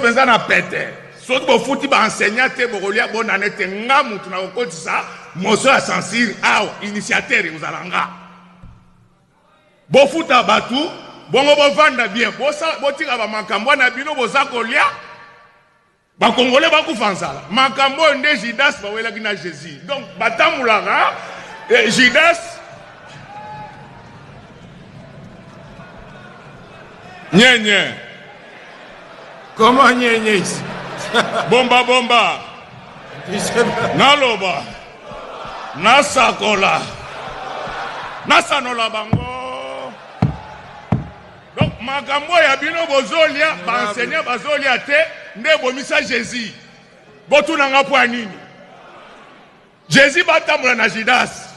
penza na pete. Soki bofuti ba enseignant te bokolia bonane te nga mutu na kokotisa moso ya censure awa initiateur uzalanga. Bofuta batu bongo bovanda bien botika ba makambo na bino boza kolia ba congolais bakufa nzala. Makambo nde Judas bawelaki na Jésus. Donc batamulaka Judas Nye. Comment nye ici? Bomba. Naloba. Nasakola. Nasanola bango. Donc, makambo ya bino bozolia, ba enseignant bazolia te, nde bomisa Jésus. Botu nanga po nini? Jésus batamula na Judas.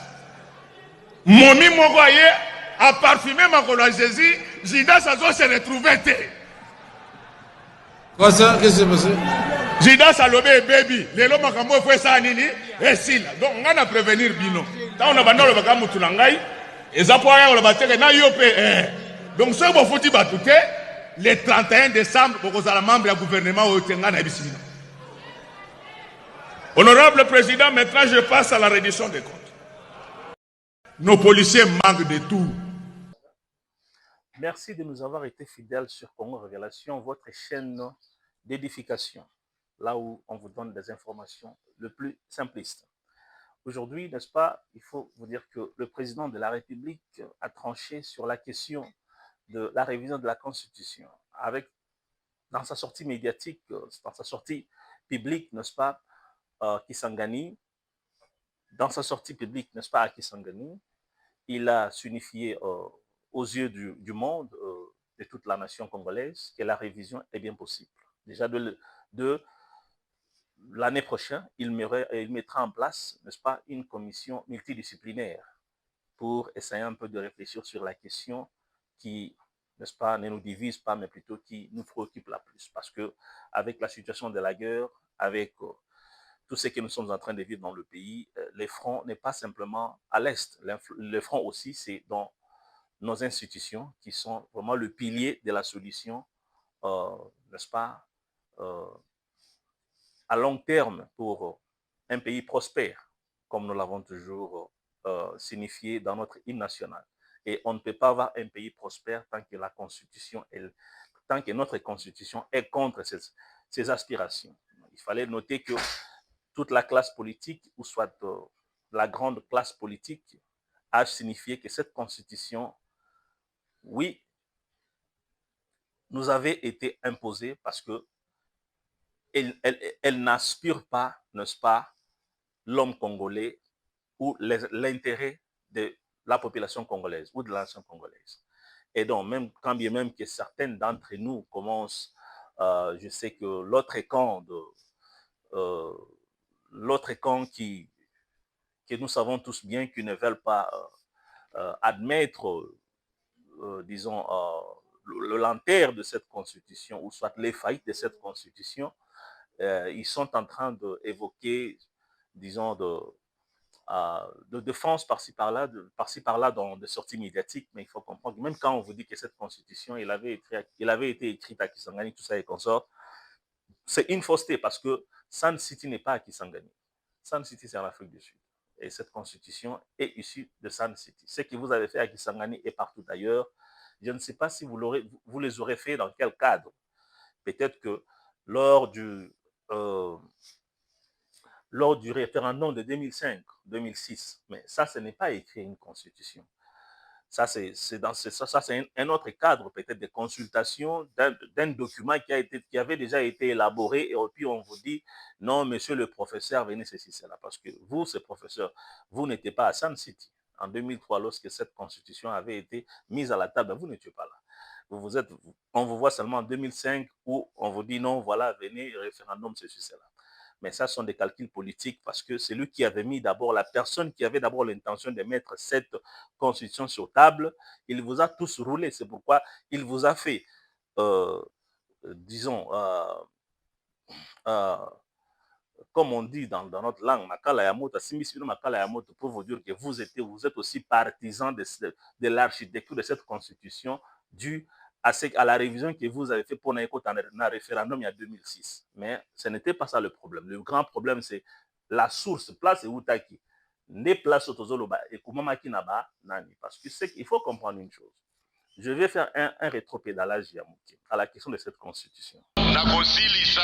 Momi moko ye a parfumé makolo ya Jésus, Judas a se retrouvé te. Quoi ça? Qu'est-ce qui s'est passé? Judas a lobé baby. Lelo makambo fwe sa nini? Esila. Donc on a prévenir bino. Ta on a banda lo bakamu tunangai. Eza po ya lo bateke na yope Donc ce bo foti batute le 31 décembre pour la membre du gouvernement au Tenga na bisina. Honorable président, maintenant je passe à la reddition des comptes. Nos policiers manquent de tout. Merci de nous avoir été fidèles sur Congo Révélation, votre chaîne d'édification, là où on vous donne des informations le plus simplistes. Aujourd'hui, n'est-ce pas, il faut vous dire que le président de la République a tranché sur la question de la révision de la Constitution, avec, dans sa sortie médiatique, dans sa sortie publique, n'est-ce pas, Kisangani, dans sa sortie publique, n'est-ce pas, à Kisangani, il a signifié aux yeux du monde, de toute la nation congolaise, que la révision est bien possible. Déjà de l'année prochaine, il mettra en place, n'est-ce pas, une commission multidisciplinaire pour essayer un peu de réfléchir sur la question qui, n'est-ce pas, ne nous divise pas, mais plutôt qui nous préoccupe la plus. Parce que avec la situation de la guerre, avec tout ce que nous sommes en train de vivre dans le pays, le front n'est pas simplement à l'est. Le front aussi, c'est dans nos institutions qui sont vraiment le pilier de la solution, n'est-ce pas, à long terme pour un pays prospère, comme nous l'avons toujours signifié dans notre hymne national. Et on ne peut pas avoir un pays prospère tant que la Constitution, tant que notre Constitution est contre ces aspirations. Il fallait noter que toute la classe politique, ou soit la grande classe politique, a signifié que cette Constitution, oui, nous avait été imposée parce que elle n'aspire pas, n'est-ce pas, l'homme congolais ou l'intérêt de la population congolaise ou de la nation congolaise. Et donc, même quand bien même que certaines d'entre nous commencent, je sais que l'autre camp que nous savons tous bien qu'ils ne veulent pas admettre, disons, le lanterne de cette constitution, ou soit les faillites de cette constitution, ils sont en train d'évoquer, disons, de défense par-ci par-là dans des sorties médiatiques, mais il faut comprendre que même quand on vous dit que cette constitution, il avait été écrite à Kisangani, tout ça et consort, c'est une fausseté parce que Sun City n'est pas à Kisangani. Sun City, c'est en Afrique du Sud. Et cette constitution est issue de Sun City. Ce que vous avez fait à Kisangani et partout ailleurs, je ne sais pas si vous les aurez fait dans quel cadre. Peut-être que lors du référendum de 2005-2006, mais ça, ce n'est pas écrit une constitution. Ça, c'est un autre cadre, peut-être de consultation d'un document qui avait déjà été élaboré, et puis on vous dit, non, monsieur le professeur, venez ceci, cela, parce que vous, ce professeur, vous n'étiez pas à Sun City. En 2003, lorsque cette constitution avait été mise à la table, vous n'étiez pas là. On vous voit seulement en 2005 où on vous dit, non, voilà, venez, référendum, ceci, cela. Mais ça sont des calculs politiques parce que c'est lui qui avait mis d'abord, la personne qui avait d'abord l'intention de mettre cette constitution sur table, il vous a tous roulé. C'est pourquoi il vous a fait, disons, comme on dit dans notre langue, pour vous dire que vous êtes aussi partisan de l'architecture de cette constitution due à la révision que vous avez fait pour un référendum il y a 2006. Mais ce n'était pas ça le problème. Le grand problème, c'est la source, place et Outaki. Les places autozoloba et Kumamaki Naba, Nani. Parce que c'est qu'il faut comprendre une chose. Je vais faire un rétropédalage à la question de cette constitution. Nakosilisa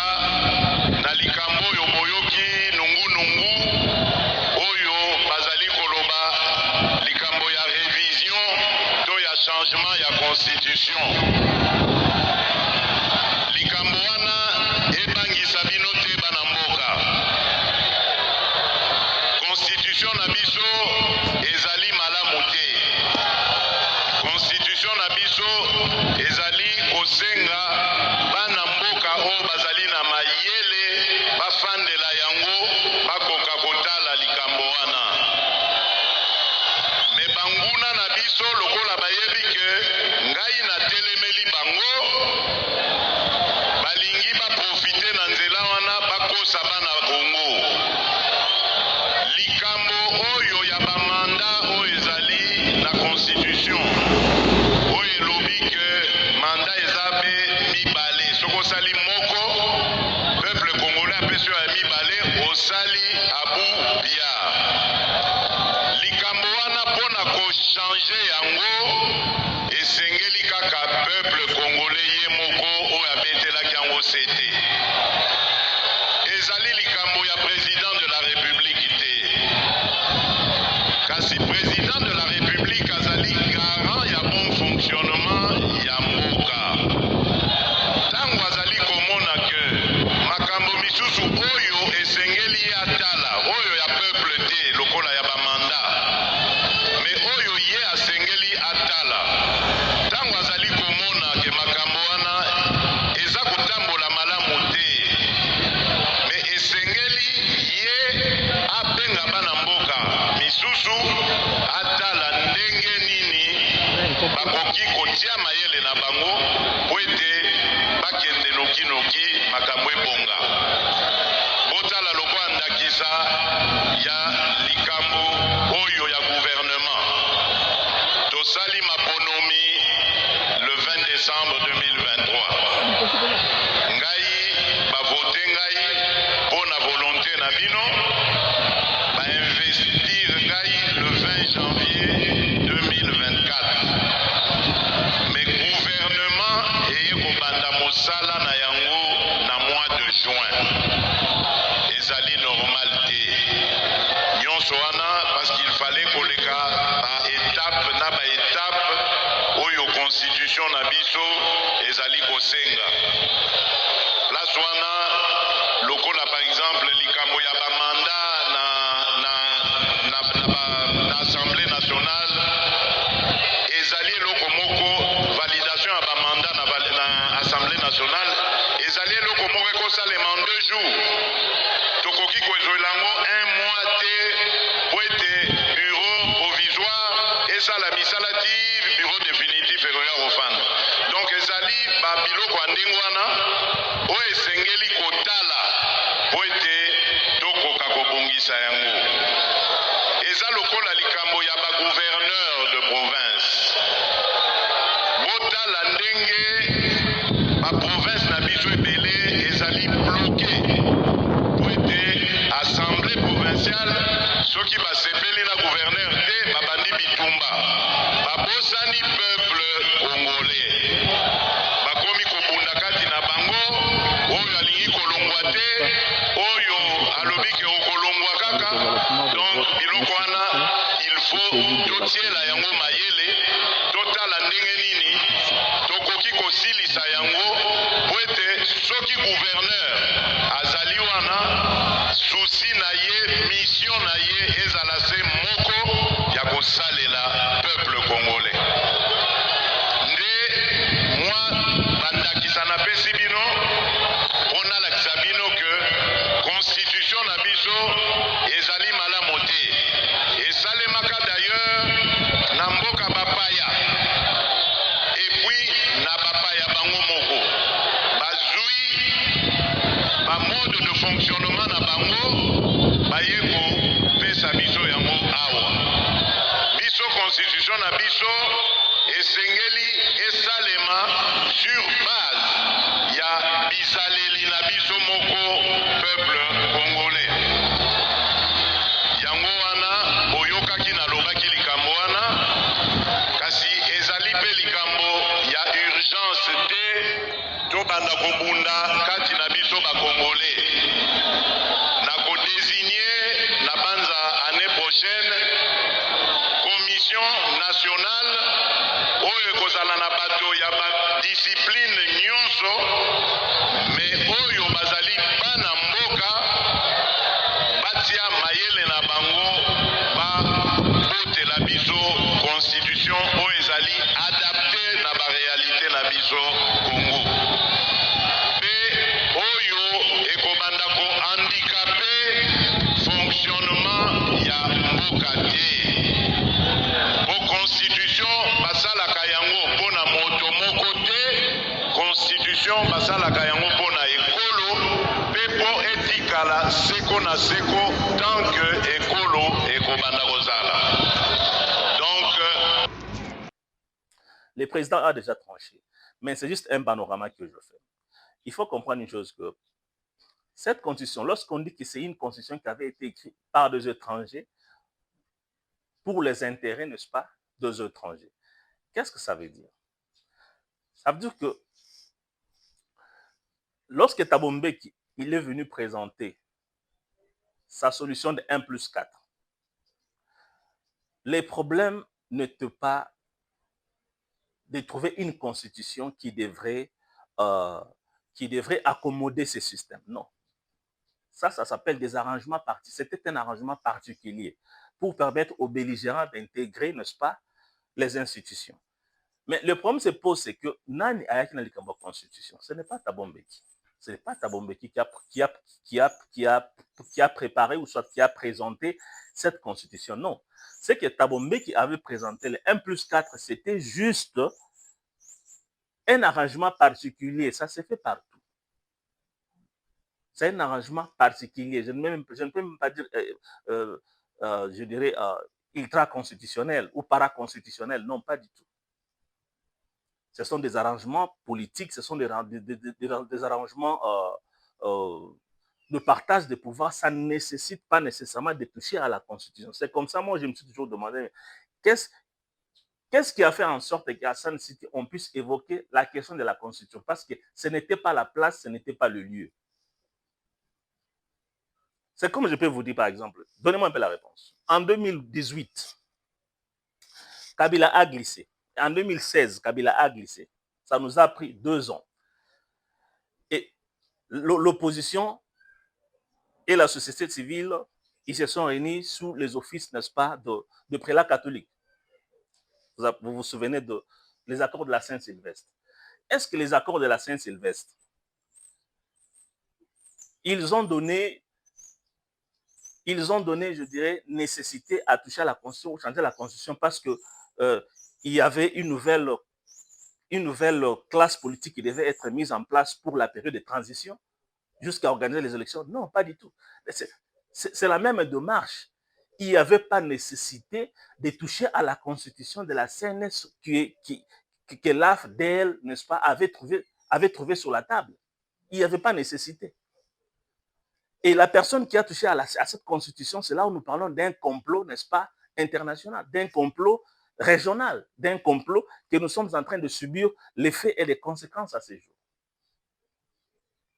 na likambo yo boyoki nungu oyo bazali koloba likambo ya révision to ya changement ya constitution. Likambo wana ebangisa bino te bana mboka. Constitution na biso ezali malamu te. Constitution na biso ezali kosenga bana mboka o bazali na mayele bafandela yango bakoka kotala likambo wana. Me banguna na biso lokola bayebi ke ngai na telemeli bango balingi baprofite na nzela wana bakosa bana Kongo. Likambo oyo ya bamanda oyo ezali na constitution oyo elobi ke manda ezabe mibale soko osali moko peuple congolais apesi oyo ya mibale osali abu bia. Likambo wana mpona kochange yango esengeli kaka peuple congolais ye moko oyo abetelaki yango sete. Ezali likambo ya président de la république te. Kasi président de la république azali garant ya bon fonctionnement ya mboka. Tango azali komona ke makambo misusu oyo esengeli atala oyo ya peuple te lokola ya bamanda me oyo ye asengeli atala. Tango azali komona ke makambo wana eza kotambola malamu te me esengeli ye abenga bana mboka misusu atala ndenge nini bakoki kotia mayele na bango po ete bakende nokinoki makambo ebonga. Botala lokwa ndakisa ya likambo oyo ya gouvernement. Tosali maponomi le 20 décembre 2023. Ngai bavote ngai pona volonté na bino investir ngai le 20 janvier 2024. Mais gouvernement eye kobanda mosala na yango na mois de juin. Ezali normal te. Nyonso wana parce qu'il fallait koleka ba étape na ba étape oyo constitution na biso ezali kosenga. Place wana lokola par exemple likambo ya bamanda na Assemblée nationale ezali eloko moko validation ya bamanda na Assemblée nationale ezali eloko moko ekosalema en 2 jours. Tokoki kozwela yango 1 mois te po ete bureau provisoire esala misala ti bureau définitif ekoya kofanda. Donc ezali babiloko ya ndenge wana oyo esengeli kotala po ete tokoka kobongisa yango. Eza lokola likambo ya ba gouverneur de province. Botala ndenge ba province na biso ebele ezali bloqué po ete assemblée provinciale soki basepeli na gouverneur te babandi bitumba babosani peuple congolais bakomi kobunda kati na bango oyo alingi kolongwa te oyo alobi ke okolongwa kaka. Donc biloko wana il faut totiela yango mayele totala ndenge nini tokoki kosilisa yango po ete soki gouverneur azali wana susi na ye mission na ye ezala se moko ya kosalela peuple congolais. Nde mwa bandakisa napesi bino mpona lakisa bino ke constitution na biso ezali malamu te. Esalemaka d'ailleurs na mboka bapaya et puis na bapaya bango moko bazwi ba mode de fonctionnement na bango baye kopesa biso yango awa. Biso constitution na biso esengeli esalema sur base ya bizaleli na biso moko peuple congolais. Yango wana boyokaki nalobaki likambo wana, kasi ezali pe likambo ya urgence te tobanda kobunda kati na biso bakongolais. Na kodésigner na banza année prochaine commission nationale oyo ekozala na bato ya badiscipline nyonso, me oyo bazali bana mboka batia mayele na bango babotela biso constitution oyo ezali adapte na barealité na biso Congo, pe oyo ekobanda ko handicapé fonctionnement ya mboka te. Constitution basalaka yango mpona moto moko te, constitution basalaka yango mpona ekolo pe po etikala seko na seko tant que ekolo ekobanda kozala. Donc le président a déjà tranché, mais c'est juste un panorama que je fais. Il faut comprendre une chose, que cette constitution, lorsqu'on dit que c'est une constitution qui avait été écrite par des étrangers pour les intérêts, n'est-ce pas, des étrangers, qu'est-ce que ça veut dire? Ça veut dire que lorsque Thabo Mbeki il est venu présenter sa solution de 1+4, les problèmes n'étaient pas de trouver une constitution qui devrait accommoder ces systèmes. Non. Ça s'appelle des arrangements particuliers. C'était un arrangement particulier pour permettre aux belligérants d'intégrer, n'est-ce pas, les institutions. Mais le problème se pose, c'est que Nani Ayaki na constitution, ce n'est pas Thabo Mbeki. Ce n'est pas Thabo Mbeki qui a préparé ou soit qui a présenté cette constitution. Non. C'est que Thabo Mbeki avait présenté le 1+4, c'était juste un arrangement particulier. Ça se fait partout. C'est un arrangement particulier. Je ne peux même pas dire, je dirais, ultra-constitutionnel ou paraconstitutionnel. Non, pas du tout. Ce sont des arrangements politiques, ce sont des arrangements de partage de pouvoir. Ça ne nécessite pas nécessairement de toucher à la Constitution. C'est comme ça, moi, je me suis toujours demandé, qu'est-ce qui a fait en sorte qu'à Hassan City, on puisse évoquer la question de la Constitution? Parce que ce n'était pas la place, ce n'était pas le lieu. C'est comme je peux vous dire, par exemple, donnez-moi un peu la réponse. En 2018, Kabila a glissé. En 2016, Kabila a glissé. Ça nous a pris 2 ans. Et l'opposition et la société civile, ils se sont réunis sous les offices, n'est-ce pas, de prélats catholiques. Vous vous souvenez des accords de la Saint-Sylvestre. Est-ce que les accords de la Saint-Sylvestre, ils ont donné, je dirais, nécessité à toucher à la Constitution ou changer la Constitution parce que il y avait une nouvelle classe politique qui devait être mise en place pour la période de transition jusqu'à organiser les élections? Non, pas du tout. C'est la même démarche. Il n'y avait pas nécessité de toucher à la constitution de la CNS que l'AFDL, n'est-ce pas, avait trouvé sur la table. Il n'y avait pas nécessité. Et la personne qui a touché à cette constitution, c'est là où nous parlons d'un complot, n'est-ce pas, international, d'un complot régional, d'un complot que nous sommes en train de subir l'effet et les conséquences à ce jour.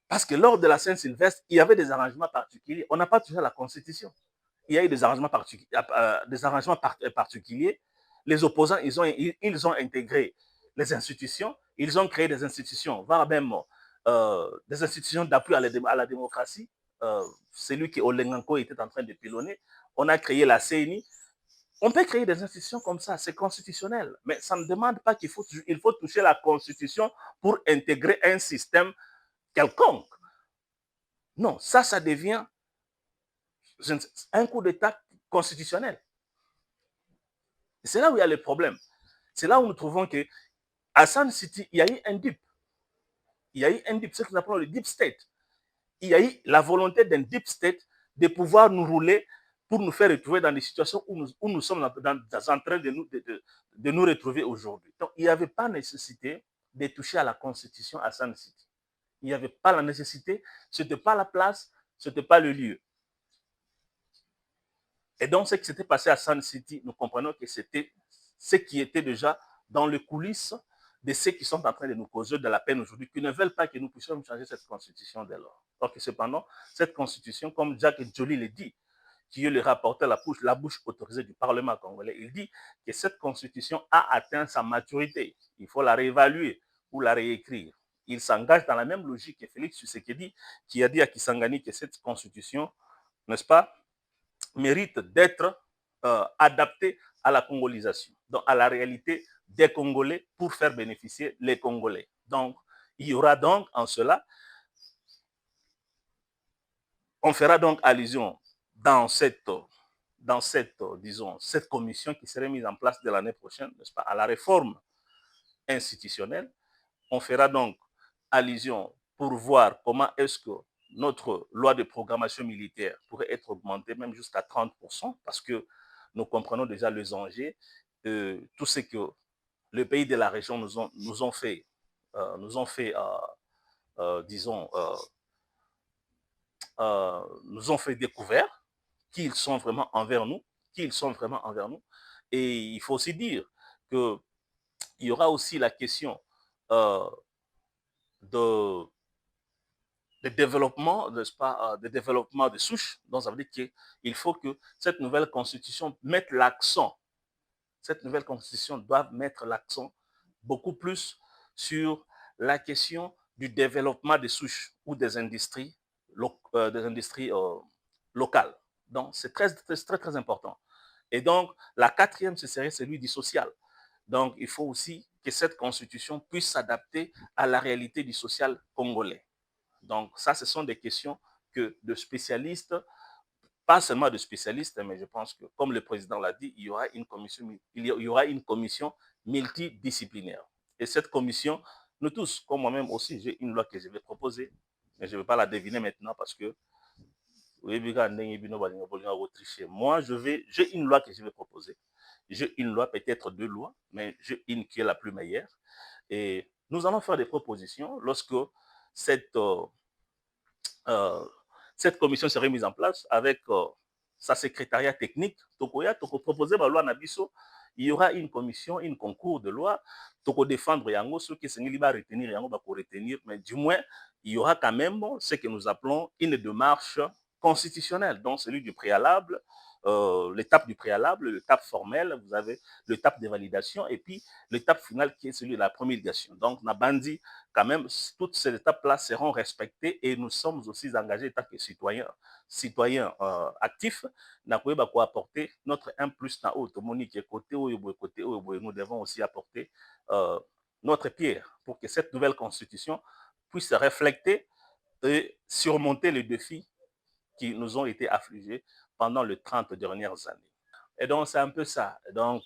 Parce que lors de la Saint-Sylvestre, il y avait des arrangements particuliers. On n'a pas touché à la Constitution. Il y a eu des arrangements particuliers. Les opposants, ils ont intégré les institutions. Ils ont créé des institutions, voire même des institutions d'appui à la démocratie. Celui qui Olenganko était en train de pilonner. On a créé la CENI. On peut créer des institutions comme ça, c'est constitutionnel. Mais ça ne demande pas qu'il faut toucher la Constitution pour intégrer un système quelconque. Non, ça devient un coup d'État constitutionnel. C'est là où il y a le problème. C'est là où nous trouvons que à Hassan City, il y a eu un deep. Il y a eu un deep, ce que nous appelons le deep state. Il y a eu la volonté d'un deep state de pouvoir nous rouler pour nous faire retrouver dans des situations où nous sommes en train de nous retrouver aujourd'hui. Donc, il n'y avait pas nécessité de toucher à la Constitution à Sun City. Il n'y avait pas la nécessité, ce n'était pas la place, ce n'était pas le lieu. Et donc, ce qui s'était passé à Sun City, nous comprenons que c'était ce qui était déjà dans les coulisses de ceux qui sont en train de nous causer de la peine aujourd'hui, qui ne veulent pas que nous puissions changer cette constitution dès lors. Donc, cependant, cette constitution, comme Jacques Joly le dit, qui est le rapporteur la bouche autorisée du Parlement congolais, il dit que cette constitution a atteint sa maturité. Il faut la réévaluer ou la réécrire. Il s'engage dans la même logique que Félix Tshisekedi, qui a dit à Kisangani que cette constitution, n'est-ce pas, mérite d'être adaptée à la congolisation, donc à la réalité des Congolais pour faire bénéficier les Congolais. Donc, il y aura donc en cela, on fera donc allusion dans cette commission qui serait mise en place de l'année prochaine, n'est-ce pas, à la réforme institutionnelle. On fera donc allusion pour voir comment est-ce que notre loi de programmation militaire pourrait être augmentée même jusqu'à 30%, parce que nous comprenons déjà les enjeux, tout ce que les pays de la région nous ont fait découvrir qu'ils sont vraiment envers nous, Et il faut aussi dire qu'il y aura aussi la question de développement, n'est-ce pas, de développement de souches. Donc, ça veut dire qu'il faut que cette nouvelle constitution mette l'accent. Cette nouvelle constitution doit mettre l'accent beaucoup plus sur la question du développement des souches ou des industries locales. Donc, c'est très important. Et donc, la quatrième, ce serait celui du social. Donc, il faut aussi que cette constitution puisse s'adapter à la réalité du social congolais. Donc, ça, ce sont des questions que de spécialistes, pas seulement de spécialistes, mais je pense que, comme le président l'a dit, il y aura une commission multidisciplinaire. Et cette commission, nous tous, comme moi-même aussi, j'ai une loi que je vais proposer, mais je ne vais pas la deviner maintenant parce que moi, j'ai une loi que je vais proposer. J'ai une loi, peut-être deux lois, mais j'ai une qui est la plus meilleure. Et nous allons faire des propositions lorsque cette commission serait mise en place avec sa secrétariat technique. Proposer la loi Nabiso, il y aura une commission, un concours de loi. Toko défendre yango, ceux qui sont libres retenir yango, bah retenir, mais du moins, il y aura quand même ce que nous appelons une démarche constitutionnelle, donc celui du préalable, l'étape du préalable, l'étape formelle, vous avez l'étape de validation et puis l'étape finale qui est celui de la promulgation. Donc, Nabandi, quand même, toutes ces étapes-là seront respectées et nous sommes aussi engagés en tant que citoyens actifs. Nous devons apporter notre 1 plus dans l'autonomie côté où nous devons aussi apporter notre pierre pour que cette nouvelle constitution puisse refléter et surmonter les défis qui nous ont été affligés pendant les 30 dernières années. Et donc, c'est un peu ça. Donc,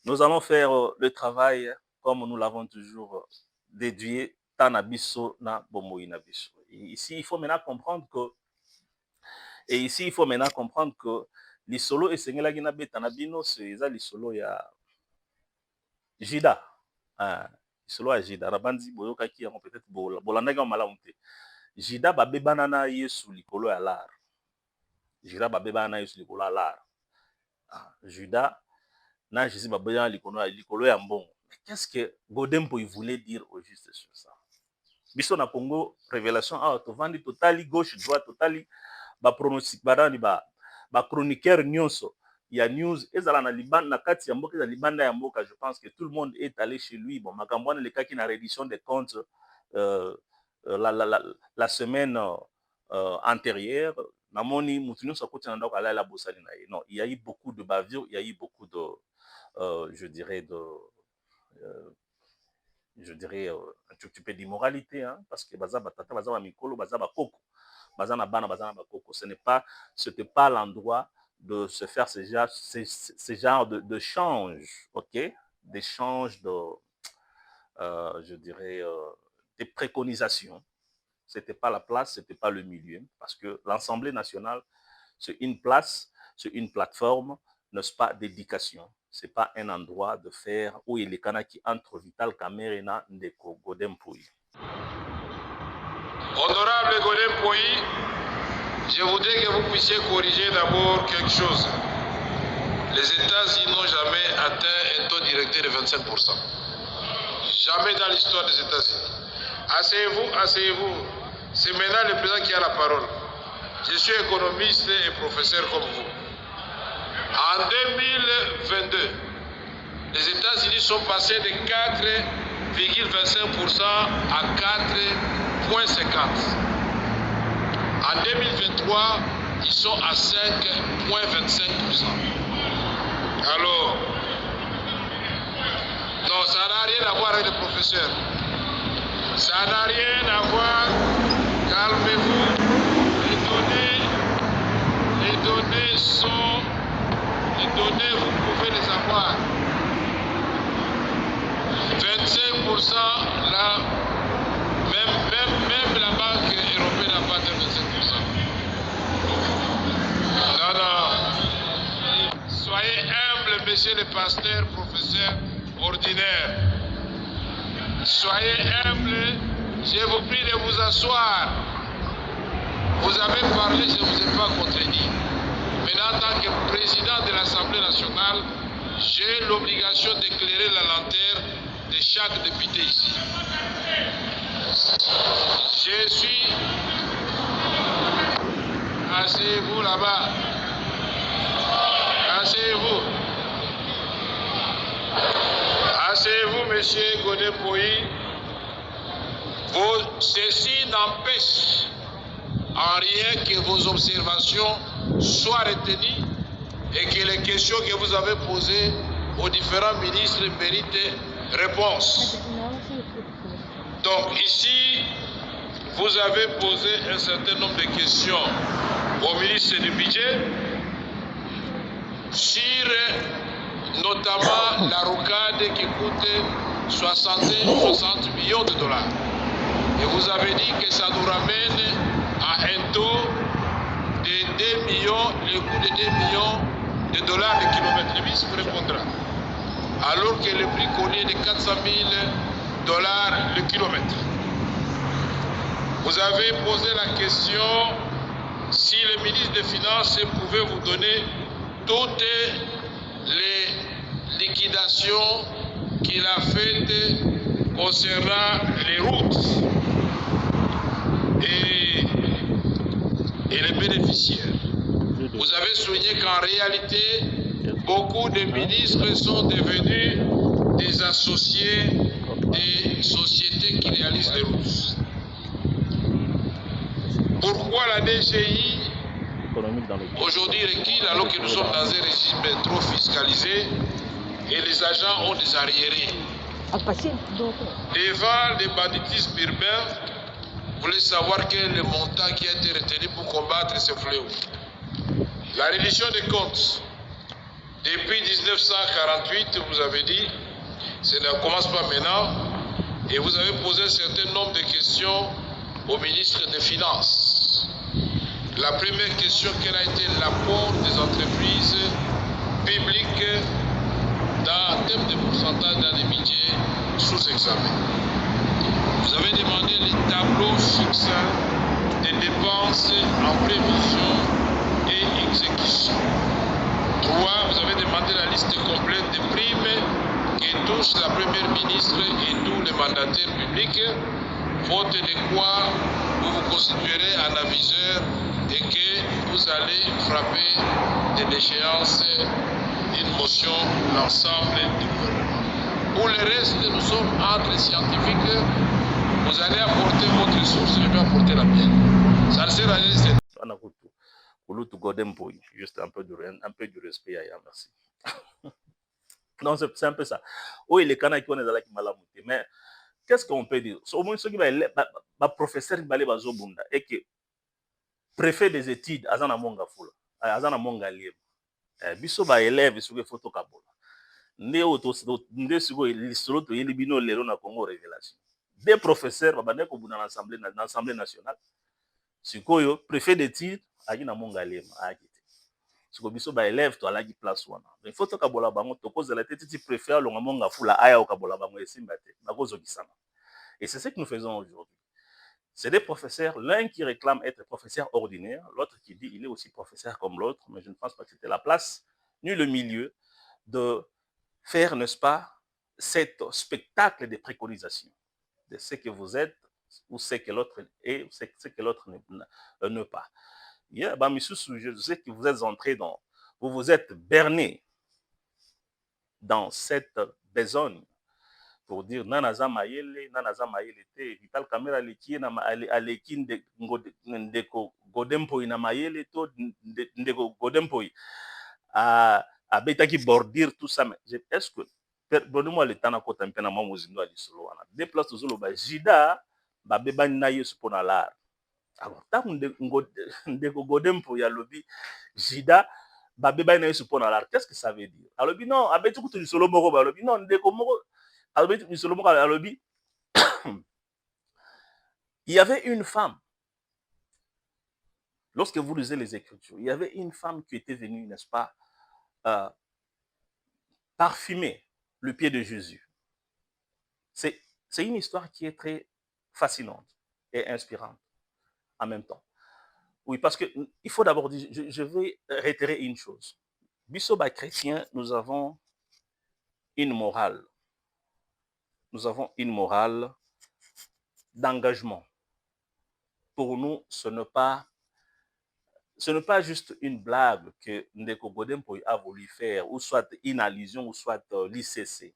nous allons faire le travail comme nous l'avons toujours déduit, Tanabiso na Bomoï Nabiso. Ici, il faut maintenant comprendre que les solos et Sengelagi na Betanabino, c'est les solos ya Jida. Solo ya Jida. Rabandi Boyoka qui a peut-être Bolandaga Malamonte. Jida Babebanana Yesu Likolo ya lar. Jida Babebanana Yesu Likolo ya lar. Judas, na Jésus Babéan Likolo ya mbongo. Qu'est-ce que Godempo il voulait dire au juste sur ça? Biso na Congo, révélation, tovandi totali gauche, droite, totali, pronostic, chroniqueur nyonso, il y a news, ezala na Liban, na kati ya mboka, Libanda ya mboka, je pense que tout le monde est allé chez lui. Bon, Makambouane, le cas qui na reddition des comptes la semaine antérieure, namoni mutunyo sakoti na ndako ala bosali na ye. Non, il y a eu beaucoup de bavures, il y a eu beaucoup de je dirais un tout petit peu d'immoralité, hein, parce que baza batata baza ba mikolo baza ba koko baza na bana baza na ba koko, c'était pas l'endroit de se faire ce genre de change, ok, d'échange de je dirais des préconisations. C'était pas la place, c'était pas le milieu, parce que l'Assemblée nationale, c'est une place, c'est une plateforme, n'est-ce pas, d'éducation. c'est pas un endroit de faire où il est qui entre Vital Kamerhe na Ndeko Godem Pouy. Honorable Godem Pouy, je voudrais que vous puissiez corriger d'abord quelque chose. Les États-Unis n'ont jamais atteint un taux directeur de 25%. Jamais dans l'histoire des États-Unis. Asseyez-vous, asseyez-vous. C'est maintenant le président qui a la parole. Je suis économiste et professeur comme vous. En 2022, les États-Unis sont passés de 4,25% à 4,50%. En 2023, ils sont à 5,25%. Alors, non, ça n'a rien à voir avec le professeur. Ça n'a rien à voir. Calmez-vous. Les données sont... Les données, vous pouvez les avoir. 25% là, même la Banque européenne n'a pas de 25%. Non. Soyez humble, monsieur le pasteur, professeur ordinaire. Soyez humble, je vous prie de vous asseoir. Vous avez parlé, je ne vous ai pas contredit. Maintenant, en tant que président de l'Assemblée nationale, j'ai l'obligation d'éclairer la lanterne de chaque député ici. Je suis... Asseyez-vous là-bas. Asseyez-vous. Asseyez-vous, monsieur Godem Pouy. Ceci n'empêche en rien que vos observations soient retenues et que les questions que vous avez posées aux différents ministres méritent réponse. Donc ici, vous avez posé un certain nombre de questions au ministre du Budget sur notamment la rocade qui coûte 60 millions de dollars. Et vous avez dit que ça nous ramène à un taux de 2 millions, le coût de 2 millions de dollars le kilomètre. Le ministre vous répondra. Alors que le prix connu est de 400 000 dollars le kilomètre. Vous avez posé la question si le ministre des Finances pouvait vous donner toutes les liquidations qu'il a faites concernant les routes et les bénéficiaires. Vous avez souligné qu'en réalité, beaucoup de ministres sont devenus des associés des sociétés qui réalisent les routes. Pourquoi la DGI aujourd'hui recule alors que nous sommes dans un régime trop fiscalisé et les agents ont des arriérés? Devant les banditismes urbains, vous voulez savoir quel est le montant qui a été retenu pour combattre ce fléau. La reddition des comptes, depuis 1948, vous avez dit, ça ne commence pas maintenant, et vous avez posé un certain nombre de questions au ministre des Finances. La première question, quel a été l'apport des entreprises publiques en termes de pourcentage dans les budgets sous examen. Vous avez demandé les tableaux succincts des dépenses en prévision et exécution. 3. Vous avez demandé la liste complète des primes qui touchent la première ministre et tous les mandataires publics, faute de quoi vous vous constituerez un aviseur et que vous allez frapper de l'échéance d'une motion l'ensemble du gouvernement. Pour le reste, nous sommes entre scientifiques. Vous allez apporter votre source, je vais apporter la mienne. Ça ne sert à rien. Juste un peu du respect, merci. Non, c'est un peu ça. Oui, les canards qui ont des malamoutés. Mais qu'est-ce qu'on peut dire? Au moins, ce qui va professeur et que préfet des études, Azana Monga Fula, Azana Monga Lieb, Biso ba élève, sur les photos Kabola. Nde sugo l'histoire to yelibino lero na Congo révélation. Des professeurs babane ko buna l'Assemblée nationale. Sikoyo préfet d'études, Agina Monga Lieb, siko biso ba élève to alaki place wana il faut to kabola bango to kozela te ti préfère longa monga fula aya o kabola bango esimba te bakozokisana. Et c'est ce que nous faisons aujourd'hui. C'est des professeurs, l'un qui réclame être professeur ordinaire, l'autre qui dit il est aussi professeur comme l'autre, mais je ne pense pas que c'était la place ni le milieu de faire, n'est-ce pas, cet spectacle de préconisation de ce que vous êtes ou ce que l'autre est, ou ce que l'autre ne pas. Je sais que vous êtes entré dans, vous vous êtes berné dans cette besogne pour dire nanaza mayele te Vital Kamerhe aleki na aleki ndeko Godempoi na mayele to ndeko Godempoi abetaki bordure tout ça. Mais est-ce que donnez-moi le temps na kota mpena mwa mozindo ali solo wana deux places tozolo ba jida ba bebani na yesu pona lar. Alors tant ndeko Godempoi ya lobi jida ba bebani na yesu pona lar, qu'est-ce que ça veut dire? Alors non abeti kutu solo moko ba lobi non ndeko moko. Il y avait une femme, lorsque vous lisez les Écritures, il y avait une femme qui était venue, n'est-ce pas, parfumer le pied de Jésus. C'est une histoire qui est très fascinante et inspirante en même temps. Oui, parce qu'il faut d'abord dire, je vais réitérer une chose. Bissoba chrétien, nous avons une morale. Nous avons une morale d'engagement. Pour nous, ce n'est pas juste une blague que Ndeko Godempoi a voulu faire, ou soit une allusion, ou soit l'ICC.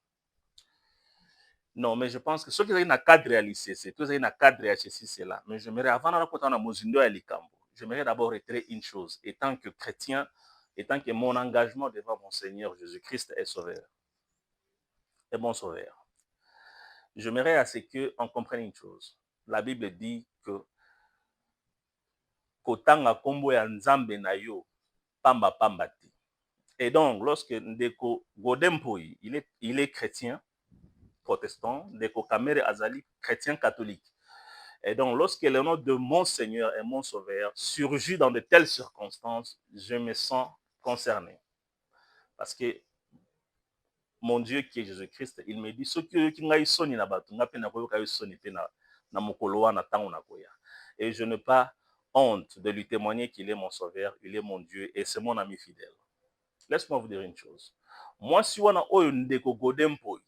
Non, mais je pense que ce qui est un cadre à l'ICC, tout est un cadre à l'ICC là. Mais j'aimerais, avant de Mozindo à l'Ikambo, j'aimerais d'abord retirer une chose. Étant que chrétien, étant que mon engagement devant mon Seigneur Jésus-Christ est sauveur, est mon sauveur. J'aimerais à ce qu'on comprenne une chose. La Bible dit que kotanga kombo ya nzambe na yo pamba pamba ti. Et donc lorsque Ndeko Godempoi il est chrétien protestant, Ndeko Kamerhe azali chrétien catholique. Et donc lorsque le nom de mon Seigneur et mon Sauveur surgit dans de telles circonstances, je me sens concerné. Parce que mon Dieu qui est Jésus-Christ, il me dit ce qui ngai soni na batu nga pe na koyoka yo soni pe na mokolo wana tango na koya. Et je n'ai pas honte de lui témoigner qu'il est mon sauveur, il est mon Dieu et c'est mon ami fidèle. Laisse-moi vous dire une chose. Moi, si on a oyo Ndeko Godempoi,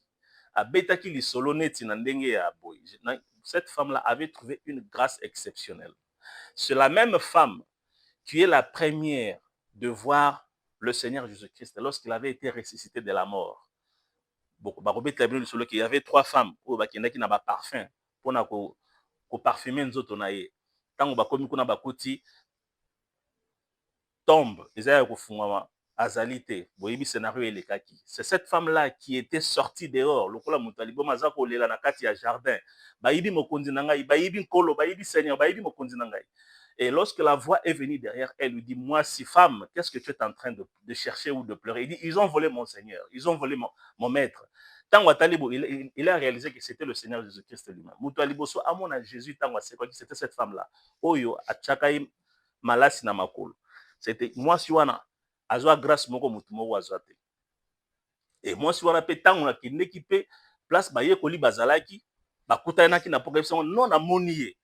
abetaki lisolo neti na ndenge ya boy, cette femme-là avait trouvé une grâce exceptionnelle. C'est la même femme qui est la première de voir le Seigneur Jésus-Christ lorsqu'il avait été ressuscité de la mort. Il y avait 3 femmes qui avaient un parfum pour parfumer nzoto na ye. Tango bakomi kuna bakoti tombe ezaya kofungwa azalité boyebi scénario elekaki. C'est cette femme là qui était sortie dehors lokola mutu aliboma za kolela na kati ya jardin bayibi mokonzi na ngai bayibi nkolo bayibi seigneur bayibi mokonzi na ngai. Et lorsque la voix est venue derrière elle lui dit moi si femme qu'est-ce que tu es en train de chercher ou de pleurer? Il dit ils ont volé mon Seigneur, ils ont volé mon maître. Tango Talibo, il a réalisé que c'était le Seigneur Jésus-Christ lui-même. Mutu aliboso amona Jésus tango c'est quoi que c'était cette femme là. Oyo achakai malasi na makolo. C'était moi si wana azwa grâce moko mutu moko azwate. Et moi si wana pe tango na kindeki pe place ba ye koli bazalaki bakutanaki na poka biso non na moniye.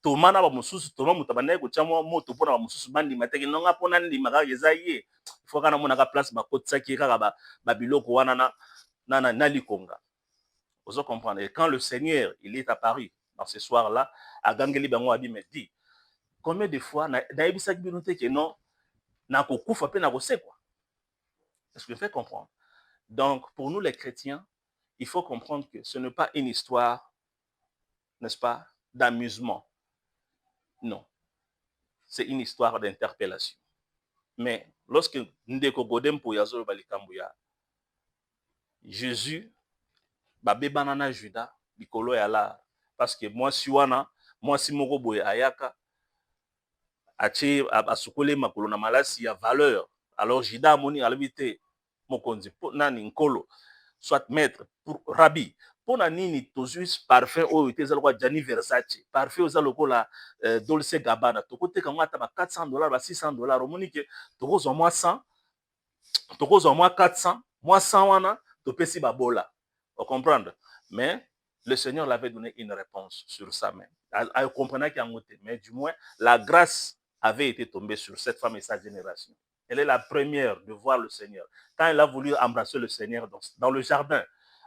Toma na ba mususu toma mutabana ko chamwa moto pona ba mususu bandi mateki nonga pona ndima ka yezaye. Il faut kana mona ka place ba kotsaki kaka ba biloko wana na likonga. Vous comprenez? Et quand le Seigneur il est apparu dans ce soir-là, à Gangeli Bango a dit mais dit combien de fois na ebisaki binote que non na kokufa pe na kose quoi. Est-ce que vous faites comprendre? Donc pour nous les chrétiens, il faut comprendre que ce n'est pas une histoire, n'est-ce pas, d'amusement. Non. C'est une histoire d'interpellation. Mais lorsque Ndeko Godempoi yazolo balikambuya Jésus babebana na Judas likolo ya la parce que moi si moko boye ayaka ache asukole makolo na malasi ya valeur. Alors Judas moni alibité mokonzi nani nkolo soit maître pour rabbi Pona nini juste parfum oyo te eza lokola Gianni Versace, parfum eza lokola Dolce Gabbana, tokoteka yango ata ba $400 ba $600, omoni ke tokozwa mwa 100, tokozwa mwa 400, mwa 100 wana topesi babola. Vous comprenez? Mais le Seigneur l'avait donné une réponse sur ça même. Elle comprenait qu'il y a un côté, mais du moins la grâce avait été tombée sur cette femme et sa génération. Elle est la première de voir le Seigneur. Quand elle a voulu embrasser le Seigneur dans le jardin,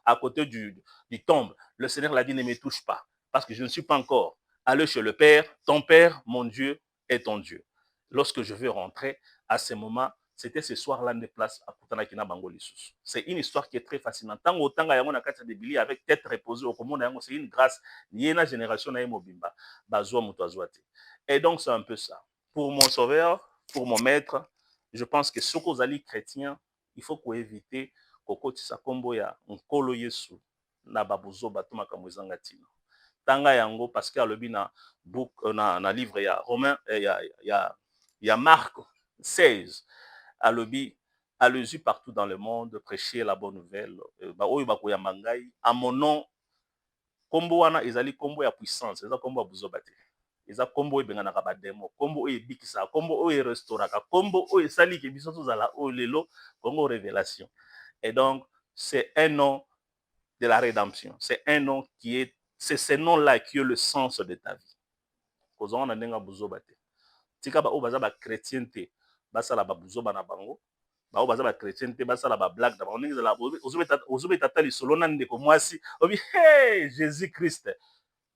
à côté du tombe, le Seigneur l'a dit, ne me touche pas, parce que je ne suis pas encore allé chez le Père. Ton Père, mon Dieu, est ton Dieu. Lorsque je veux rentrer, à ce moment, c'était ce soir-là de place à Kutanakina Bangolissus. C'est une histoire qui est très fascinante. Tant autant qu'il y a un cas de Bili avec tête reposée au commun, c'est une grâce. Il y a une génération qui a mobimba, bazoa mutazouate. Et donc, c'est un peu ça. Pour mon sauveur, pour mon maître, je pense que ce qu'on ali chrétien, il faut qu'on évite koko tisa kombo ya nkolo Yesu na babuzo batuma kamwezanga tina. Tanga yango parce que alobi na book na livre ya Romain ya Marc 16 alobi allez-y partout dans le monde prêcher la bonne nouvelle ba oyo bakoya mangai à mon nom kombo wana ezali kombo ya puissance eza kombo ya buzo bate eza kombo ebenganaka ba demo kombo oyo ebikisa kombo oyo restauraka kombo oyo esali ke biso tozala oyo lelo kombo révélation. Et donc c'est un nom de la rédemption, c'est un nom qui est, c'est ce nom-là qui est le sens de ta vie. Kozonga na ndenga buzo bate tika ba o baza ba chrétienté basala ba buzo bana bango ba o baza ba chrétienté basala ba blague da bango ndenge la ozobeta tali solo na ndeko mwasi obi hey Jésus Christ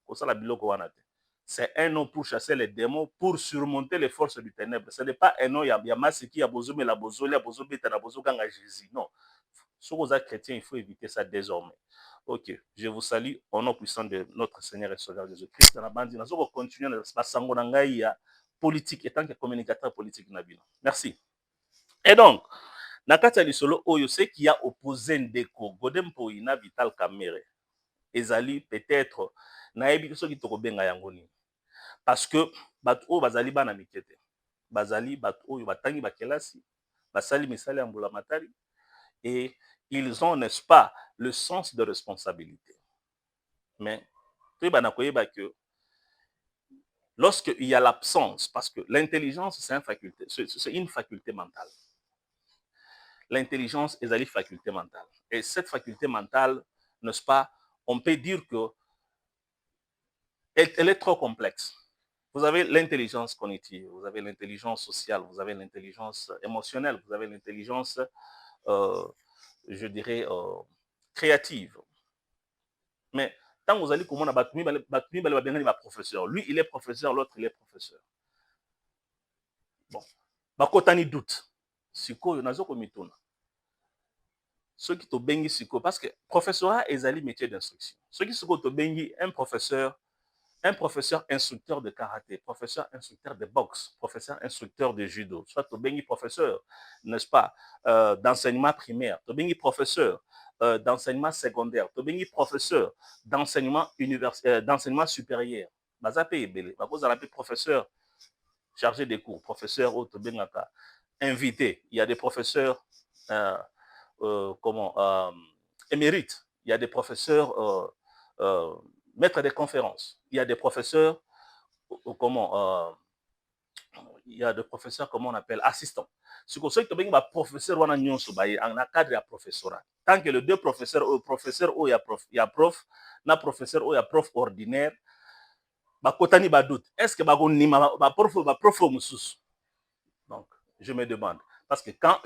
kosala biloko wana te. C'est un nom pour chasser les démons, pour surmonter les forces du ténèbre. Ce n'est pas un nom ya masiki ya bozome la bozole ya bozobeta na bozokanga Jésus. Non. Si vous êtes chrétien, il faut éviter ça désormais. Ok, je vous salue au nom puissant de notre Seigneur et Sauveur Jésus-Christ. Dans la bande, nous allons continuer à politique, étant que communicateur politique. Merci. Et donc, Nakata Lisolo Oyo, c'est qui a opposé Ndeko, Godempo Ina Vital Kamere, Ezali peut-être, Naebi Soki Tokobenga Yangoni. Parce que, Bato Bazali Bana Mikete, Bazali Bato Batangi Bakelasi, Basali Misali Ambula Matari, et ils ont, n'est-ce pas, le sens de responsabilité. Mais, lorsqu'il y a l'absence, parce que l'intelligence, c'est une faculté mentale. L'intelligence est une faculté mentale. Et cette faculté mentale, n'est-ce pas, on peut dire que elle est trop complexe. Vous avez l'intelligence cognitive, vous avez l'intelligence sociale, vous avez l'intelligence émotionnelle, vous avez l'intelligence je dirais, créative. Mais tant que vous allez comment on professeur, lui il est professeur, l'autre il est professeur. Bon, bakotani doute. Siko yo nazo komitona. Ceux qui te bengi siko parce que professorat est un métier d'instruction. Ceux qui sont te bengi un professeur instructeur de karaté, professeur instructeur de boxe, professeur instructeur de judo, soit tu bengi professeur, n'est-ce pas, d'enseignement primaire, tu bengi professeur d'enseignement secondaire, tu bengi professeur d'enseignement d'enseignement supérieur. Bazape ebele, bakoza la professeur chargé des cours, professeur au bengaka invité. Il y a des professeurs émérites, il y a des professeurs maître des conférences. Il y a des professeurs, il y a des professeurs, comment on appelle, assistants. Ce que c'est que les professeurs, on a un cadre à professorat. Tant que les deux professeurs, il y a prof, na professeur, il y a prof ordinaire, bakotani badoute. Est-ce que prof musus? Donc, je me demande. Parce que quand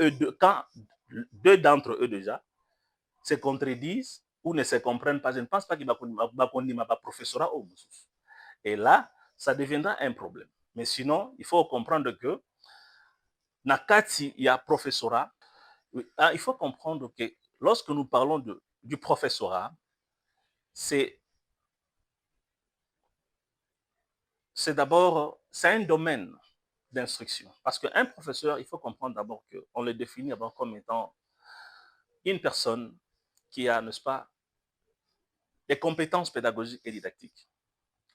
deux d'entre eux déjà se contredisent, ou ne se comprennent pas, je ne pense pas qu'il va un professorat au Moussous. Et là, ça deviendra un problème. Mais sinon, il faut comprendre que Nakati, il y a professorat. Il faut comprendre que lorsque nous parlons du professorat, c'est d'abord, c'est un domaine d'instruction. Parce qu'un professeur, il faut comprendre d'abord qu'on le définit d'abord comme étant une personne qui a, n'est-ce pas, des compétences pédagogiques et didactiques,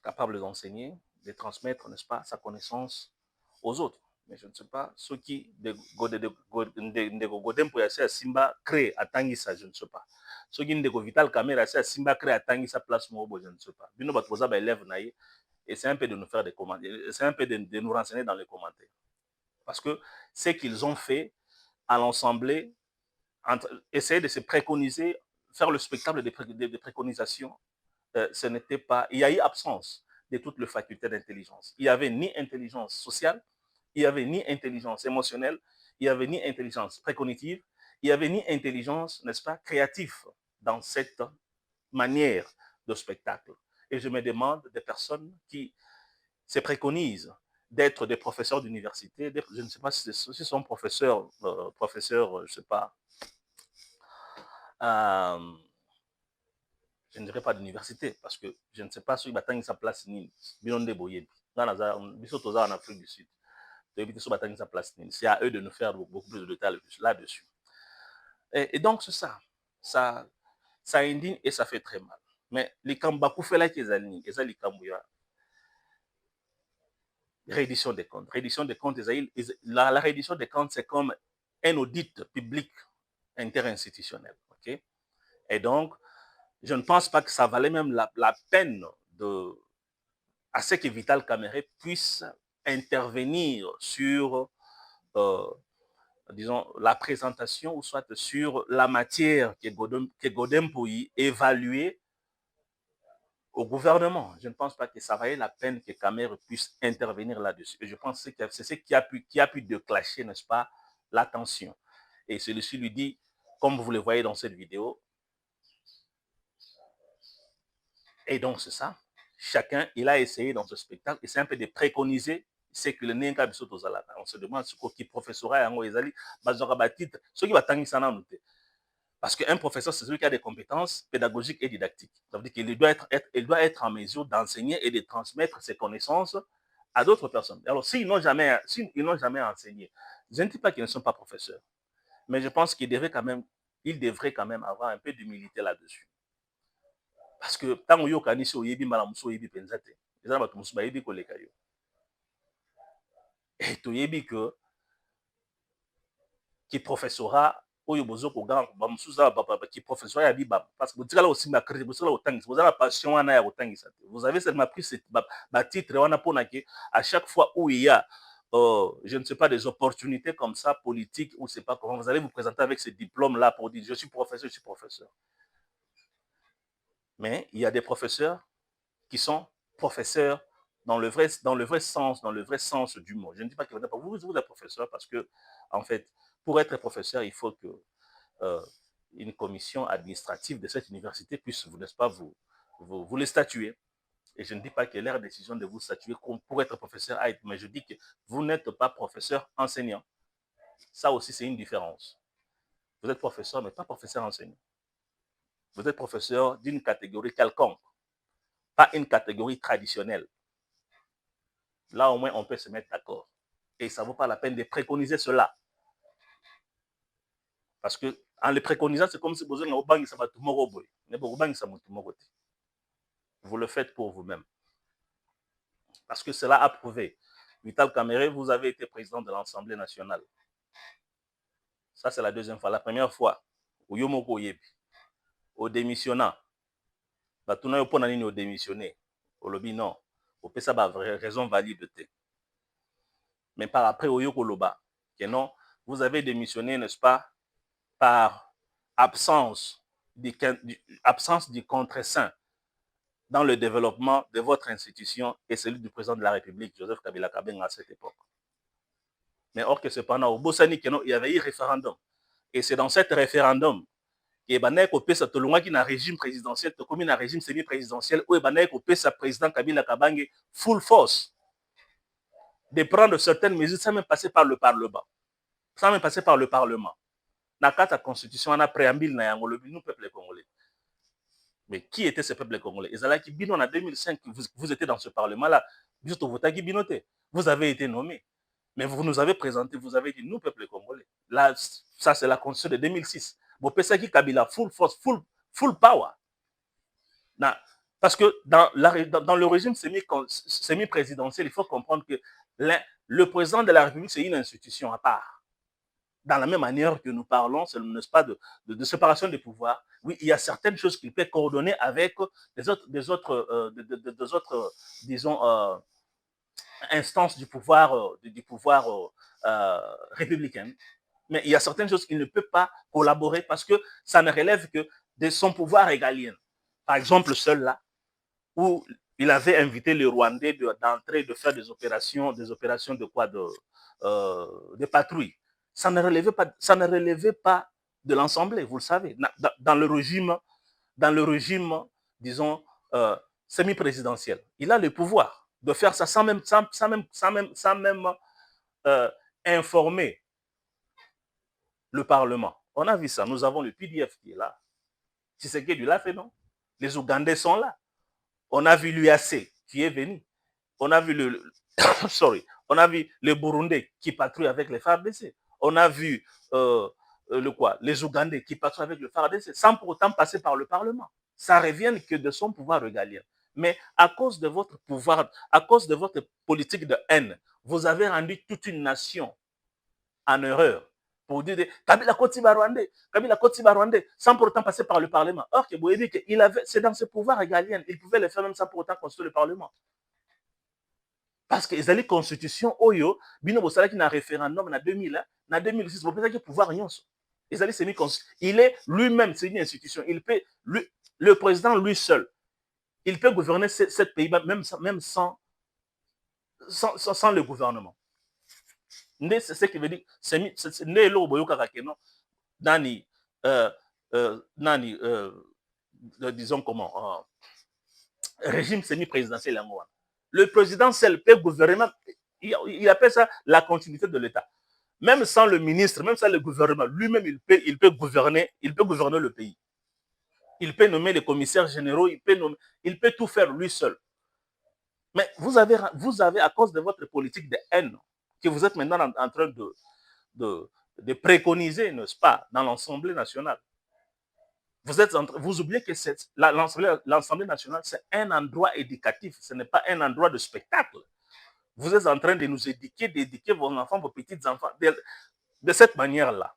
capable d'enseigner, de transmettre, n'est-ce pas, sa connaissance aux autres. Mais je ne sais pas, ceux qui de Godem pour Simba créent à Tangisa, je ne sais pas. Ce qui est Vital Caméra, c'est Simba créé à Tangi sa place, je ne sais pas. Bino Batouza, élève naïe, et c'est un peu de nous faire des commentaires, c'est un peu de nous renseigner dans les commentaires. Parce que ce qu'ils ont fait à l'Assemblée, essayer de se préconiser, faire le spectacle des préconisations, ce n'était pas. Il y a eu absence de toutes les facultés d'intelligence. Il n'y avait ni intelligence sociale, il n'y avait ni intelligence émotionnelle, il n'y avait ni intelligence précognitive, il n'y avait ni intelligence, n'est-ce pas, créative dans cette manière de spectacle. Et je me demande des personnes qui se préconisent d'être des professeurs d'université, je ne sais pas si ce sont professeurs, je ne sais pas, je ne dirais pas d'université, parce que je ne sais pas si batang sa place ni binonde boyebi. En Afrique du Sud. C'est à eux de nous faire beaucoup plus de détails là-dessus. Et donc, c'est ça. Ça indigne et ça fait très mal. Mais les Kambakou fait là qu'ils alignent. Ils ont les Kambouya. Réédition des comptes. Réédition des comptes, la réédition des comptes, c'est comme un audit public interinstitutionnel. Okay? Et donc, je ne pense pas que ça valait même la peine à ce que Vital Kamere puisse intervenir sur, disons, la présentation ou soit sur la matière que Godem Pouy évaluer au gouvernement. Je ne pense pas que ça valait la peine que Kamere puisse intervenir là-dessus. Et je pense que c'est ce qui a pu déclencher, n'est-ce pas, l'attention. Et celui-ci lui dit, comme vous le voyez dans cette vidéo, et donc c'est ça, chacun, il a essayé dans ce spectacle, et c'est un peu de préconiser ce que le Nenga Bisoto Zalaka. On se demande ce qui professera Yango Ezali, Bazora titre, ce qui va tanguer ça dans noté. Parce qu'un professeur, c'est celui qui a des compétences pédagogiques et didactiques. Ça veut dire qu'il doit être en mesure d'enseigner et de transmettre ses connaissances à d'autres personnes. Alors, s'ils n'ont jamais enseigné, je ne dis pas qu'ils ne sont pas professeurs, mais je pense qu'ils devraient quand même avoir un peu d'humilité là-dessus. Parce que tant que vous avez dit malamuso yebi penzate, les gens vont se yebi koleka yo. Et tu yebi que qui professera oyo bozo ko gang ba musuza qui professera ya biba parce que vous dites là aussi ma crédit vous là autant vous avez la passion ana ya autant ça. Vous avez seulement pris ce titre wana pona que à chaque fois où il y a je ne sais pas des opportunités comme ça politiques ou c'est pas comment vous allez vous présenter avec ce diplôme là pour dire je suis professeur. Mais il y a des professeurs qui sont professeurs dans le vrai sens du mot. Je ne dis pas que vous êtes professeur parce que, en fait, pour être professeur, il faut que une commission administrative de cette université puisse, n'est-ce pas, vous les statuer. Et je ne dis pas que leur décision de vous statuer pour être professeur, mais je dis que vous n'êtes pas professeur enseignant. Ça aussi, c'est une différence. Vous êtes professeur, mais pas professeur enseignant. Vous êtes professeur d'une catégorie quelconque, pas une catégorie traditionnelle. Là, au moins, on peut se mettre d'accord. Et ça ne vaut pas la peine de préconiser cela. Parce que en le préconisant, c'est comme si vous avez vous le faites pour vous-même. Parce que cela a prouvé. Vital Kamere, vous avez été président de l'Assemblée nationale. Ça, c'est la deuxième fois. La première fois, au démissionnant, au démissionné, au lobby, non. Au peut ça raison valide. Mais par après, au Yokoloba, que non, vous avez démissionné, n'est-ce pas, par absence du contre-saint dans le développement de votre institution et celui du président de la République, Joseph Kabila Kabenga, à cette époque. Mais or que cependant, au Bossani, il y avait eu référendum. Et c'est dans cet référendum que Banay Kopesa Tolonga qui n'a régime présidentiel, comme un régime semi-présidentiel, où Banay Kopesa président Kabila Kabange full force de prendre certaines mesures sans même passer par le Parlement. Sans même passer par le Parlement. Dans la constitution, on a préambule dans nous, peuple congolais. Mais qui était ce peuple congolais? Ezala qui bino en 2005, vous étiez dans ce Parlement-là. Vous avez été nommé. Mais vous nous avez présenté, vous avez dit, nous, peuple congolais. Là, ça, c'est la constitution de 2006. Vous pensez qui Kabila, full force, full power. Parce que dans le régime semi-présidentiel, il faut comprendre que le président de la République, c'est une institution à part. dans la même manière que nous parlons, n'est-ce pas, de séparation des pouvoirs, oui, il y a certaines choses qu'il peut coordonner avec des autres disons, instances du pouvoir, républicain. Mais il y a certaines choses qu'il ne peut pas collaborer parce que ça ne relève que de son pouvoir régalien. Par exemple, celui-là, où il avait invité les Rwandais d'entrer, de faire des opérations de quoi, de patrouille. Ça ne relevait pas de l'Assemblée, vous le savez. Dans le régime, disons, semi-présidentiel, il a le pouvoir de faire ça sans même informer le Parlement. On a vu ça. Nous avons le PDF qui est là. Tshisekedi l'a fait, non? Les Ougandais sont là. On a vu l'UAC qui est venu. On a vu on a vu les Burundais qui patrouillent avec les FARDC. On a vu les Ougandais qui patrouillent avec le FARDC sans pour autant passer par le Parlement. Ça revient que de son pouvoir régalien. Mais à cause de votre pouvoir, à cause de votre politique de haine, vous avez rendu toute une nation en erreur pour dire Kabila Kotiba Rwandais, sans pour autant passer par le Parlement. Or, c'est dans ce pouvoir régalien, il pouvait le faire même sans pour autant consulter le Parlement. Parce que les constitutions, Oyo, Bino Bosalaki na référendum en 2000, en 2006, vous pouvez pouvoir nyonso. Il est lui-même, c'est une institution. Le président lui seul, il peut gouverner ce pays même sans le gouvernement. C'est ce qui veut dire, disons comment, régime semi-présidentiel. Le président seul peut gouverner, il appelle ça la continuité de l'État. Même sans le ministre, même sans le gouvernement, lui-même, il peut gouverner le pays. Il peut nommer les commissaires généraux, il peut tout faire lui seul. Mais vous avez, à cause de votre politique de haine, que vous êtes maintenant en train de préconiser, n'est-ce pas, dans l'Assemblée nationale. Vous oubliez que l'Assemblée nationale, c'est un endroit éducatif, ce n'est pas un endroit de spectacle. Vous êtes en train de nous éduquer, d'éduquer vos enfants, vos petits-enfants, de cette manière-là.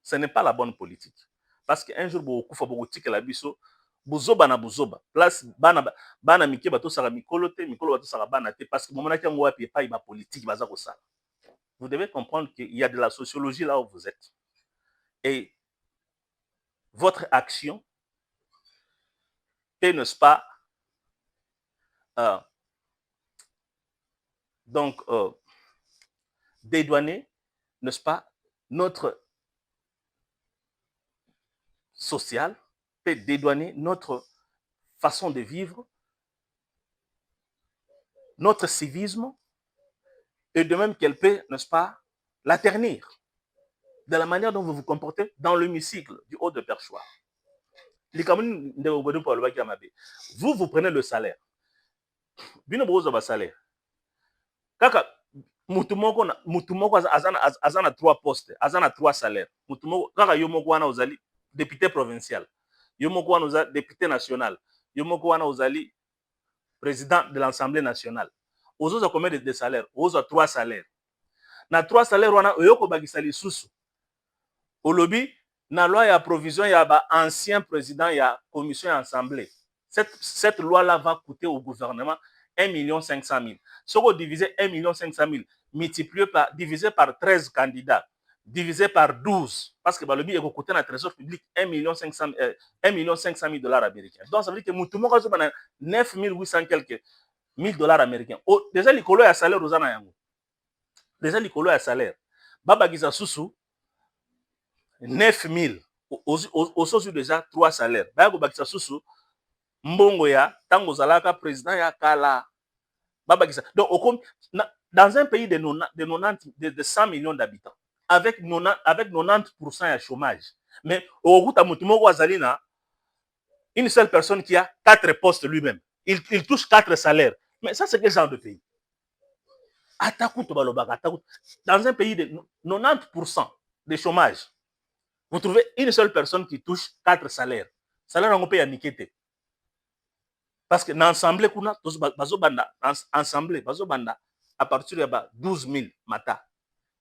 Ce n'est pas la bonne politique. Parce qu'un jour, beaucoup de la biso, buzoba na buzoba. Place bana mike bato sala mikolo bato sala bana te parce que moment ki ngwa pi pa iba politique baza ko sala. Vous devez comprendre qu'il y a de la sociologie là où vous êtes. Et votre action peut, n'est-ce pas, dédouaner, n'est-ce pas, notre social, peut dédouaner notre façon de vivre, notre civisme, et de même qu'elle peut, n'est-ce pas, la ternir de la manière dont vous vous comportez dans l'hémicycle du haut de perchoir. Vous prenez le salaire. Vous salaire. Kaka, mutumoko azana 3 postes, azana 3 salaires. Mutumoko kaka yomoko wana ozali député provincial. Yomoko wana ozali député national. Yomoko wana ozali président de l'Assemblée nationale. Ozoza combien de salaires? Ozoza 3 salaires. Na 3 salaires wana oyoko bagisa lisusu. Olobi na loi ya provision ya ba ancien président ya commission ya assemblée. Cette loi là va coûter au gouvernement 1 500 000. Si on divise 1 500 000 divisé par 13 candidats, divisé par 12, parce que le billet est coûté dans le trésor public 1 500 000 dollars américains. Donc ça veut dire que tout le monde a 9 800 quelques $1000 américains. Déjà, les colos à salaire aux anayango. Déjà, les colos à salaire. Baba Giza Soussou, 9 000. Au sens déjà 3 salaires. Baba Giza Soussou, Mbongo ya, Tango Zalaka, président ya Kala. Baba Giza. Donc, dans un pays de 100 millions d'habitants, avec 90% de chômage, mais au route à Moutumoko Azalina, une seule personne qui a 4 postes lui-même, il touche 4 salaires. Mais ça, c'est quel genre de pays? Dans un pays de 90% de chômage, vous trouvez une seule personne qui touche 4 salaires. Salaire on peut y niquer. Parce que dans l'ensemble, à partir de 12 000 mata.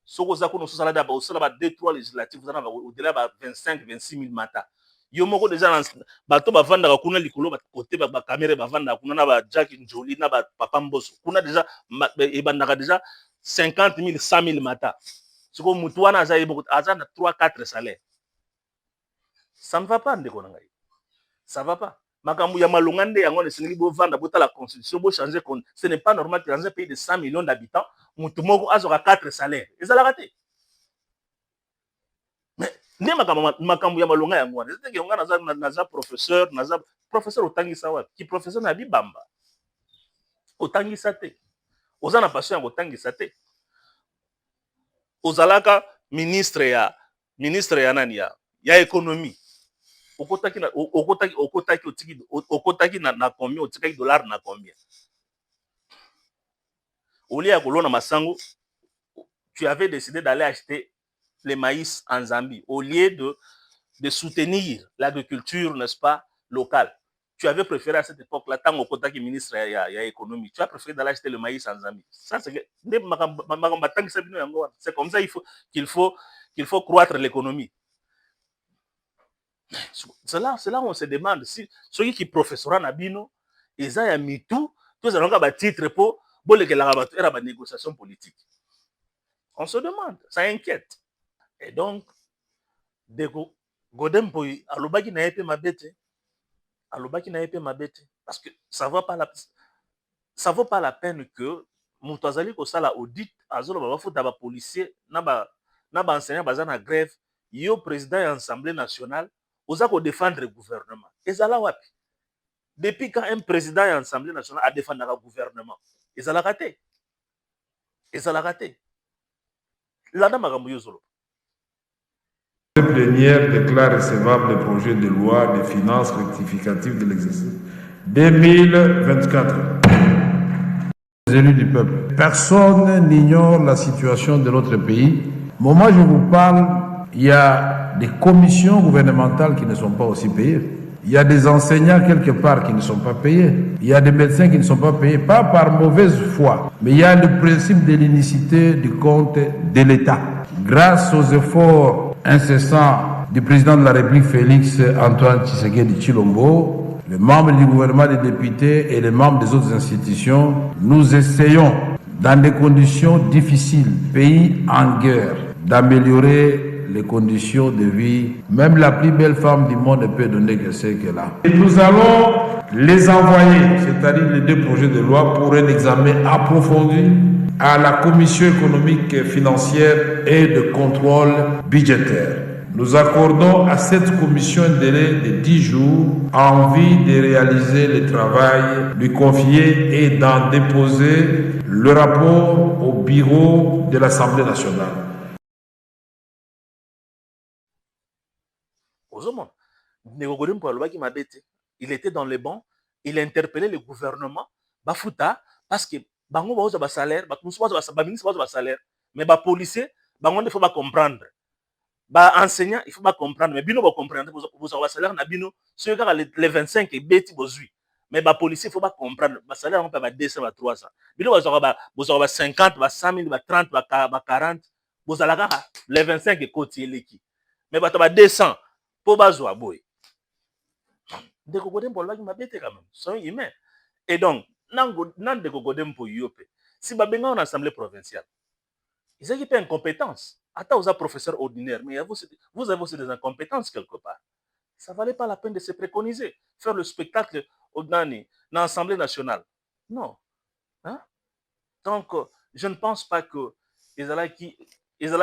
Ce que vous avez au salade, au salade 2-3 législatives, vous avez au-delà de 25-26 000 mata. Yo moko déjà bato bavanda kuna likolo côté ba caméra bavanda kuna na ba Jack Njoli na ba Papa Mboso. Kuna déjà ebandaka déjà 50 000 100 000 mata. Ce que mutu wana aza na 3-4 salaires. Ça ne va pas ndeko na ngai. Ça va pas. Makambu ya malonga nde yango nesengeli bovanda bota la constitution bo changer compte. Ce n'est pas normal que dans un pays de 100 millions d'habitants, mutu moko azoka 4 salaires. Ezala raté. Mais nde makambu ya malonga yango wana. C'est que nga naza professeur otangisa wapi? Ki professeur na bibamba. Otangisa te. Oza na passion ya otangisa te. Ozalaka ministre ya nani ya économie. Okotaki na combien, otikaki dollar na combien. Au lieu ya kolona masango, tu avais décidé d'aller acheter les maïs en Zambie au lieu de soutenir l'agriculture, n'est-ce pas, locale. Tu avais préféré à cette époque-là, tant au côté ministre ya économie, tu as préféré d'aller acheter le maïs en Zambie. Ça, c'est comme ça qu'il faut croître l'économie. C'est là où on se demande si ceux qui professorent Nabino, ils ont mis tout, tous ont un titre pour la négociation politique. On se demande, ça inquiète. Et donc, Godempo, alobaki na épée ma bête, parce que ça vaut pas la peine que Moutazali ko sala audit azolo ba futa ba policier na ba enseignant baza na grève, yo président de l'Assemblée nationale oza ko défendre le gouvernement. Ezala wapi? Depuis quand un président de l'Assemblée nationale a défendu le gouvernement? Ezala raté. La dame a yozolo. La plénière déclare recevable le projet de loi des finances rectificatives de l'exercice 2024. Les élus du peuple. Personne n'ignore la situation de notre pays. Au moment où je vous parle, il y a des commissions gouvernementales qui ne sont pas aussi payées. Il y a des enseignants quelque part qui ne sont pas payés. Il y a des médecins qui ne sont pas payés, pas par mauvaise foi, mais il y a le principe de l'unicité du compte de l'État. Grâce aux efforts incessants du président de la République, Félix Antoine Tshisekedi Tshilombo, les membres du gouvernement, des députés et les membres des autres institutions, nous essayons, dans des conditions difficiles, pays en guerre, d'améliorer les conditions de vie. Même la plus belle femme du monde ne peut donner que ce qu'elle a. Et nous allons les envoyer, c'est-à-dire les deux projets de loi, pour un examen approfondi à la Commission économique, financière et de contrôle budgétaire. Nous accordons à cette commission un délai de 10 jours en vue de réaliser le travail lui confié et d'en déposer le rapport au bureau de l'Assemblée nationale. Il était dans les bancs, il interpellait le gouvernement, Bafuta, parce que bango baoza ba salaire, ba ministre baoza ba salaire, mais ba policier, bango il faut pas comprendre. Ba enseignant, il faut pas comprendre, mais bino ba comprendre, vous avez salaire na bino, ceux qui les 25 et beti bozui. Mais ba policier, il faut pas comprendre, ba salaire on peut ba 200 ba 300. Bino vous avez 50, ba 100 000, ba 30, ba 40, vous avez les 25 et côté leki. Mais ba 200 pour bazwa boy. De Godempo lobaki mabete quand même, sont humains. Et donc, nan de Godempo yope, si babenga en assemblée provinciale, ils ont une incompétence. Attends, vous êtes professeur ordinaire, mais vous avez aussi des incompétences quelque part. Ça ne valait pas la peine de se préconiser, faire le spectacle dans l'Assemblée nationale. Non. Hein? Donc, je ne pense pas que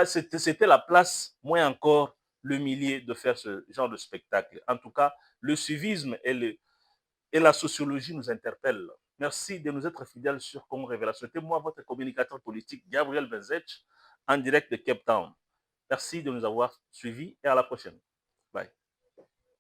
c'était la place, moins encore, le milieu de faire ce genre de spectacle. En tout cas, le civisme et la sociologie nous interpellent. Merci de nous être fidèles sur Congo Révélation. C'était moi, votre communicateur politique, Gabriel Benzech, en direct de Cape Town. Merci de nous avoir suivis et à la prochaine. Bye.